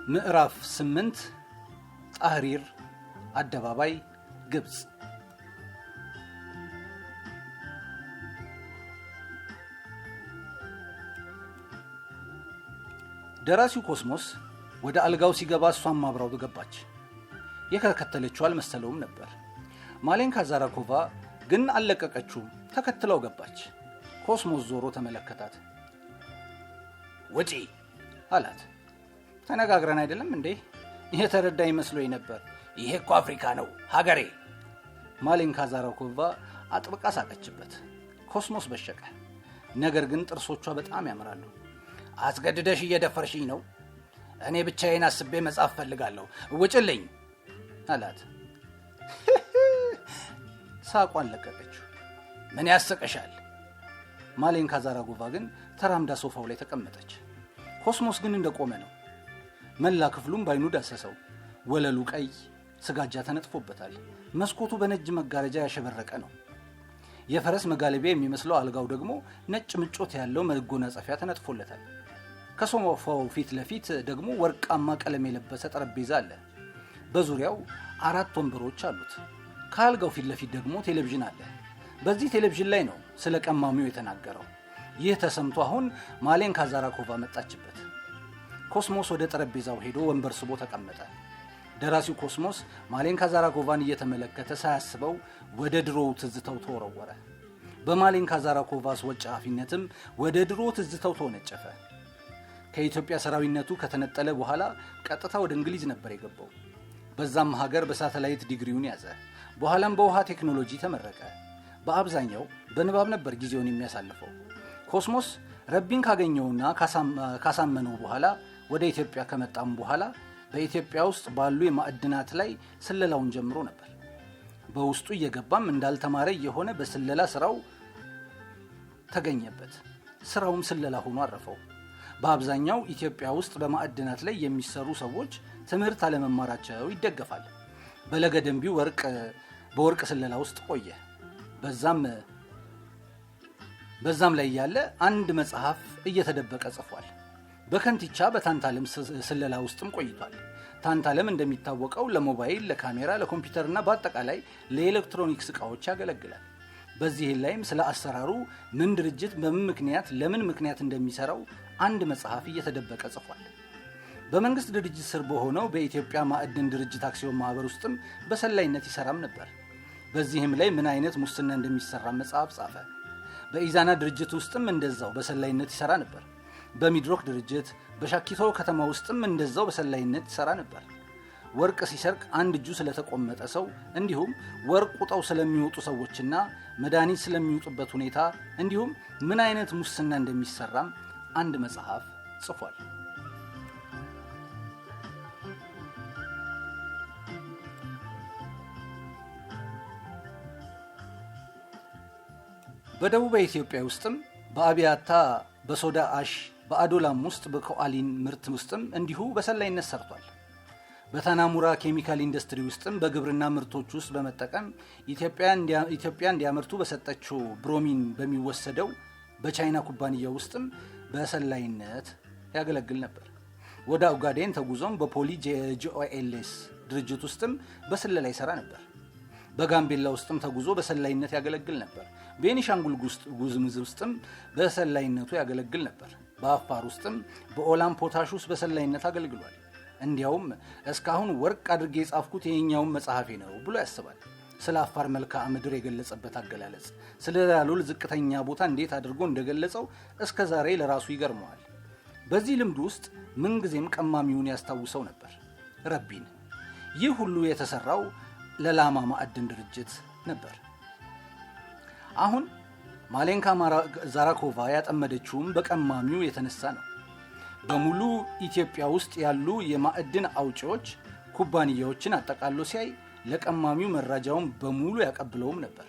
ምዕራፍ 8 ጣህሪር አደባባይ ግብጽ። ደራሲው ኮስሞስ ወደ አልጋው ሲገባ እሷም አብራው ገባች። የከተለችው አልመሰለውም ነበር። ማሌንካ ዛራኮቫ ግን አልለቀቀችውም፣ ተከትለው ገባች። ኮስሞስ ዞሮ ተመለከታት። ውጪ አላት። ተነጋግረን አይደለም እንዴ? የተረዳኝ መስሎኝ ነበር። ይሄ እኮ አፍሪካ ነው ሀገሬ። ማሌንካ ዛራኮቫ አጥብቃ ሳቀችበት። ኮስሞስ በሸቀ። ነገር ግን ጥርሶቿ በጣም ያምራሉ። አስገድደሽ እየደፈርሽኝ ነው። እኔ ብቻዬን አስቤ መጻፍ ፈልጋለሁ፣ ውጭልኝ አላት። ሳቋን ለቀቀችው። ምን ያስቀሻል? ማሌንካ ዛራኮቫ ግን ተራምዳ ሶፋው ላይ ተቀመጠች። ኮስሞስ ግን እንደቆመ ነው። መላ ክፍሉም ባይኑ ዳሰሰው። ወለሉ ቀይ ስጋጃ ተነጥፎበታል። መስኮቱ በነጭ መጋረጃ ያሸበረቀ ነው። የፈረስ መጋለቢያ የሚመስለው አልጋው ደግሞ ነጭ ምጮት ያለው መጎናጸፊያ ተነጥፎለታል። ከሶፋው ፊት ለፊት ደግሞ ወርቃማ ቀለም የለበሰ ጠረጴዛ አለ። በዙሪያው 4 ወንበሮች አሉት። ከአልጋው ፊት ለፊት ደግሞ ቴሌቪዥን አለ። በዚህ ቴሌቪዥን ላይ ነው ስለ ቀማሚው የተናገረው። ይህ ተሰምቶ አሁን ማሌንካ ዛራኮቫ መጣችበት። ኮስሞስ ወደ ጠረጴዛው ሄዶ ወንበር ስቦ ተቀመጠ። ደራሲው ኮስሞስ ማሌንካ ዛራኮቫን እየተመለከተ ሳያስበው ወደ ድሮው ትዝታው ተወረወረ። በማሌንካ ዛራኮቫ አስወጫፊነትም ወደ ድሮ ትዝታው ተወነጨፈ። ከኢትዮጵያ ሰራዊነቱ ከተነጠለ በኋላ ቀጥታ ወደ እንግሊዝ ነበር የገባው። በዛም ሀገር በሳተላይት ዲግሪውን ያዘ። በኋላም በውሃ ቴክኖሎጂ ተመረቀ። በአብዛኛው በንባብ ነበር ጊዜውን የሚያሳልፈው። ኮስሞስ ረቢን ካገኘውና ካሳመነው በኋላ ወደ ኢትዮጵያ ከመጣም በኋላ በኢትዮጵያ ውስጥ ባሉ የማዕድናት ላይ ስለላውን ጀምሮ ነበር። በውስጡ እየገባም እንዳልተማረ የሆነ በስለላ ስራው ተገኘበት። ስራውም ስለላ ሆኖ አረፈው። በአብዛኛው ኢትዮጵያ ውስጥ በማዕድናት ላይ የሚሰሩ ሰዎች ትምህርት አለመማራቸው ይደገፋል። በለገደንቢው በወርቅ ስለላ ውስጥ ቆየ። በዛም ላይ ያለ አንድ መጽሐፍ እየተደበቀ ጽፏል። በከንቲቻ በታንታለም ስለላ ውስጥም ቆይቷል። ታንታለም እንደሚታወቀው ለሞባይል፣ ለካሜራ፣ ለኮምፒውተርና በአጠቃላይ ለኤሌክትሮኒክስ ዕቃዎች ያገለግላል። በዚህ ላይም ስለ አሰራሩ ምን ድርጅት ለምን ምክንያት እንደሚሰራው አንድ መጽሐፍ እየተደበቀ ጽፏል። በመንግስት ድርጅት ስር በሆነው በኢትዮጵያ ማዕድን ድርጅት አክሲዮን ማህበር ውስጥም በሰላይነት ይሰራም ነበር። በዚህም ላይ ምን አይነት ሙስና እንደሚሰራ መጽሐፍ ጻፈ። በኢዛና ድርጅት ውስጥም እንደዛው በሰላይነት ይሰራ ነበር። በሚድሮክ ድርጅት በሻኪቶ ከተማ ውስጥም እንደዛው በሰላይነት ይሰራ ነበር። ወርቅ ሲሰርቅ አንድ እጁ ስለተቆመጠ ሰው እንዲሁም ወርቅ ቁጠው ስለሚወጡ ሰዎችና መድኃኒት ስለሚወጡበት ሁኔታ እንዲሁም ምን አይነት ሙስና እንደሚሰራም አንድ መጽሐፍ ጽፏል። በደቡብ ኢትዮጵያ ውስጥም በአብያታ፣ በሶዳ አሽ፣ በአዶላም ውስጥ በኮአሊን ምርት ውስጥም እንዲሁ በሰላይነት ሰርቷል። በታናሙራ ኬሚካል ኢንዱስትሪ ውስጥም በግብርና ምርቶች ውስጥ በመጠቀም ኢትዮጵያ እንዲያመርቱ በሰጠችው ብሮሚን በሚወሰደው በቻይና ኩባንያ ውስጥም በሰላይነት ያገለግል ነበር። ወደ ኦጋዴን ተጉዞም በፖሊ ጂኦኤልኤስ ድርጅት ውስጥም በስለላ ይሰራ ነበር። በጋምቤላ ውስጥም ተጉዞ በሰላይነት ያገለግል ነበር። ቤኒሻንጉል ጉሙዝ ውስጥም በሰላይነቱ ያገለግል ነበር። በአፋር ውስጥም በኦላም ፖታሽ ውስጥ በሰላይነት አገልግሏል። እንዲያውም እስካሁን ወርቅ አድርጌ የጻፍኩት የኛውን መጽሐፌ ነው ብሎ ያስባል። ስለ አፋር መልክዓ ምድር የገለጸበት አገላለጽ፣ ስለ ዳሎል ዝቅተኛ ቦታ እንዴት አድርጎ እንደገለጸው እስከ ዛሬ ለራሱ ይገርመዋል። በዚህ ልምድ ውስጥ ምንጊዜም ቀማሚውን ያስታውሰው ነበር፣ ረቢን። ይህ ሁሉ የተሰራው ለላማ ማዕድን ድርጅት ነበር። አሁን ማሌንካ ዛራኮቫ ያጠመደችውም በቀማሚው የተነሳ ነው። በሙሉ ኢትዮጵያ ውስጥ ያሉ የማዕድን አውጪዎች ኩባንያዎችን አጠቃሎ ሲያይ ለቀማሚው መረጃውን በሙሉ ያቀብለውም ነበር።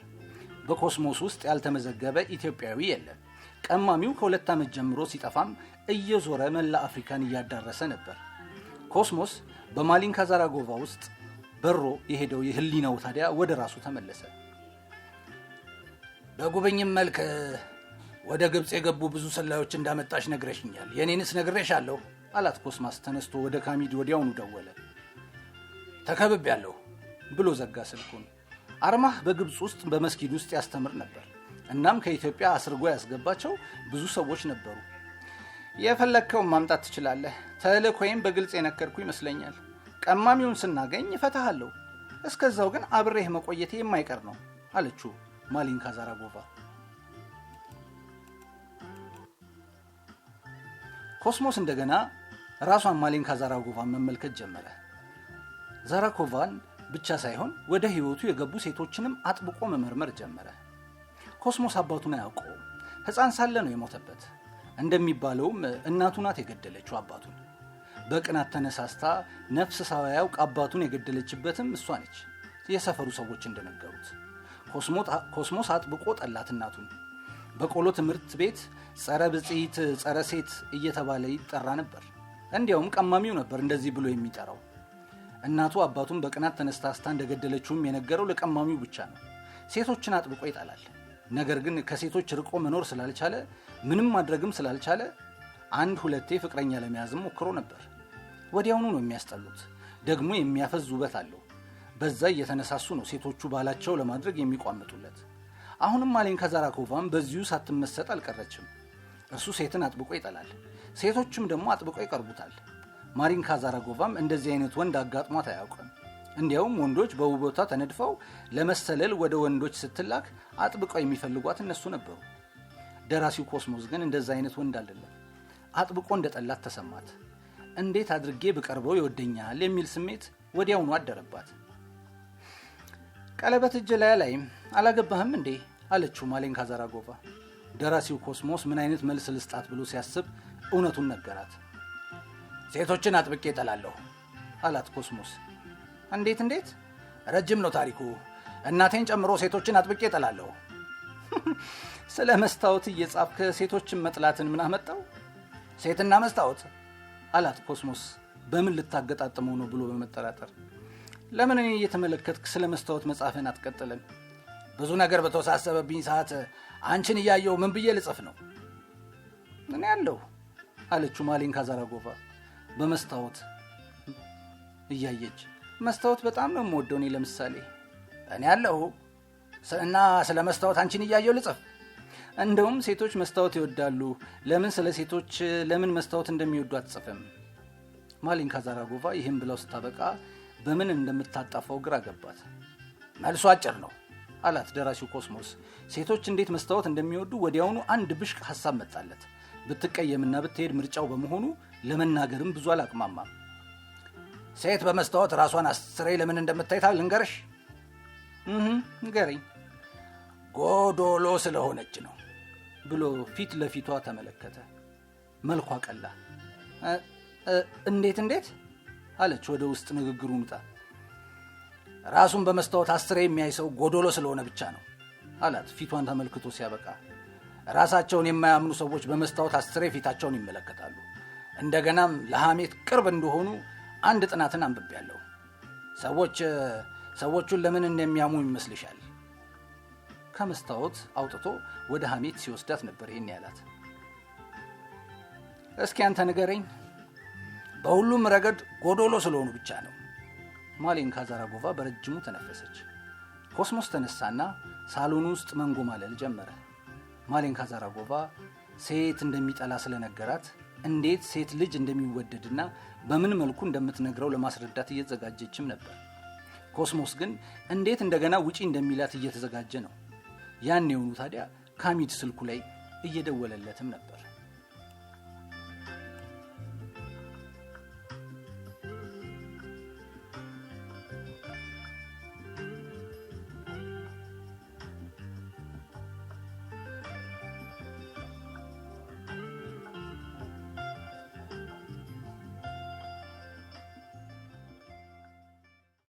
በኮስሞስ ውስጥ ያልተመዘገበ ኢትዮጵያዊ የለም። ቀማሚው ከ2 ዓመት ጀምሮ ሲጠፋም እየዞረ መላ አፍሪካን እያዳረሰ ነበር። ኮስሞስ በማሌንካ ዛራኮቫ ውስጥ በሮ የሄደው የህሊናው ታዲያ ወደ ራሱ ተመለሰ። በጉብኝም መልክ ወደ ግብጽ የገቡ ብዙ ሰላዮች እንዳመጣሽ ነግረሽኛል። የኔንስ ነግሬሻለሁ አላት ኮስማስ ተነስቶ ወደ ካሚድ ወዲያውኑ ደወለ። ተከብቤያለሁ ብሎ ዘጋ ስልኩን። አርማህ በግብጽ ውስጥ በመስጊድ ውስጥ ያስተምር ነበር። እናም ከኢትዮጵያ አስርጎ ያስገባቸው ብዙ ሰዎች ነበሩ። የፈለከውን ማምጣት ትችላለህ። ተልእኮዬን በግልጽ የነገርኩ ይመስለኛል። ቀማሚውን ስናገኝ እፈታሃለሁ። እስከዛው ግን አብሬህ መቆየቴ የማይቀር ነው አለችው ማሊንካ ዛራጎቫ። ኮስሞስ እንደገና ራሷን ማሊንካ ዛራጎቫን መመልከት ጀመረ። ዛራኮቫን ብቻ ሳይሆን ወደ ህይወቱ የገቡ ሴቶችንም አጥብቆ መመርመር ጀመረ። ኮስሞስ አባቱን አያውቀውም። ሕፃን ሳለ ነው የሞተበት። እንደሚባለውም እናቱ ናት የገደለችው አባቱን። በቅናት ተነሳስታ ነፍስ ሳያውቅ አባቱን የገደለችበትም እሷ ነች፣ የሰፈሩ ሰዎች እንደነገሩት። ኮስሞስ አጥብቆ ጠላት እናቱን። በቆሎ ትምህርት ቤት ጸረ ብጽይት ጸረ ሴት እየተባለ ይጠራ ነበር። እንዲያውም ቀማሚው ነበር እንደዚህ ብሎ የሚጠራው። እናቱ አባቱን በቅናት ተነሳስታ እንደገደለችውም የነገረው ለቀማሚው ብቻ ነው። ሴቶችን አጥብቆ ይጠላል። ነገር ግን ከሴቶች ርቆ መኖር ስላልቻለ፣ ምንም ማድረግም ስላልቻለ አንድ ሁለቴ ፍቅረኛ ለመያዝም ሞክሮ ነበር። ወዲያውኑ ነው የሚያስጠሉት። ደግሞ የሚያፈዝ ውበት አለው። በዛ እየተነሳሱ ነው ሴቶቹ ባላቸው ለማድረግ የሚቋምጡለት። አሁንም ማሊንካ ዛራኮቫም በዚሁ ሳትመሰጥ አልቀረችም። እሱ ሴትን አጥብቆ ይጠላል፣ ሴቶችም ደግሞ አጥብቆ ይቀርቡታል። ማሊንካ ዛራጎቫም እንደዚህ አይነት ወንድ አጋጥሟት አያውቅም። እንዲያውም ወንዶች በውበቷ ተነድፈው ለመሰለል ወደ ወንዶች ስትላክ አጥብቀው የሚፈልጓት እነሱ ነበሩ። ደራሲው ኮስሞስ ግን እንደዛ አይነት ወንድ አይደለም። አጥብቆ እንደጠላት ተሰማት። እንዴት አድርጌ ብቀርበው ይወደኛል የሚል ስሜት ወዲያውኑ አደረባት። ቀለበት እጅ ላይ አላገባህም እንዴ አለችው ማሊንካ ዛራጎቫ። ደራሲው ኮስሞስ ምን አይነት መልስ ልስጣት ብሎ ሲያስብ እውነቱን ነገራት። ሴቶችን አጥብቄ እጠላለሁ አላት ኮስሞስ። እንዴት? ረጅም ነው ታሪኩ። እናቴን ጨምሮ ሴቶችን አጥብቄ እጠላለሁ። ስለ መስታወት እየጻፍክ ሴቶችን መጥላትን ምን አመጣው? ሴትና መስታወት አላት ኮስሞስ በምን ልታገጣጥመው ነው ብሎ በመጠራጠር። ለምን እኔ እየተመለከትክ ስለ መስታወት መጻፍን አትቀጥልም? ብዙ ነገር በተወሳሰበብኝ ሰዓት አንቺን እያየው ምን ብዬ ልጽፍ ነው? እኔ ያለሁ አለችው ማሊንካ ዛራጎቫ በመስታወት እያየች። መስታወት በጣም ነው የምወደው። እኔ ለምሳሌ እኔ ያለሁ እና ስለ መስታወት አንቺን እያየው ልጽፍ? እንደውም ሴቶች መስታወት ይወዳሉ። ለምን ስለ ሴቶች ለምን መስታወት እንደሚወዱ አትጽፍም? ማሊንካ ዛራጎቫ ይህን ብለው ስታበቃ በምን እንደምታጣፋው ግራ ገባት። መልሱ አጭር ነው አላት ደራሲው ኮስሞስ። ሴቶች እንዴት መስታወት እንደሚወዱ ወዲያውኑ አንድ ብሽቅ ሐሳብ መጣለት። ብትቀየምና ብትሄድ ምርጫው በመሆኑ ለመናገርም ብዙ አላቅማማም። ሴት በመስታወት ራሷን አስሬ ለምን እንደምታይታ ልንገርሽ? ንገረኝ። ጎዶሎ ስለሆነች ነው ብሎ ፊት ለፊቷ ተመለከተ። መልኳ ቀላ። እንዴት አለች ወደ ውስጥ ንግግሩን ውጣ። ራሱን በመስታወት አስሬ የሚያይ ሰው ጎዶሎ ስለሆነ ብቻ ነው አላት ፊቷን ተመልክቶ ሲያበቃ። ራሳቸውን የማያምኑ ሰዎች በመስታወት አስሬ ፊታቸውን ይመለከታሉ። እንደገናም ለሐሜት ቅርብ እንደሆኑ አንድ ጥናትን አንብቤያለሁ። ሰዎቹን ለምን እንደሚያሙ ይመስልሻል? ከመስታወት አውጥቶ ወደ ሐሜት ሲወስዳት ነበር ይሄን ያላት። እስኪ አንተ ንገረኝ። በሁሉም ረገድ ጎዶሎ ስለሆኑ ብቻ ነው። ማሊንካ ዛራጎቫ በረጅሙ ተነፈሰች። ኮስሞስ ተነሳና ሳሎን ውስጥ መንጎማለል ጀመረ። ማሊንካ ዛራጎቫ ሴት እንደሚጠላ ስለነገራት እንዴት ሴት ልጅ እንደሚወደድና በምን መልኩ እንደምትነግረው ለማስረዳት እየተዘጋጀችም ነበር። ኮስሞስ ግን እንዴት እንደገና ውጪ እንደሚላት እየተዘጋጀ ነው። ያን የሆኑ ታዲያ ካሚድ ስልኩ ላይ እየደወለለትም ነበር።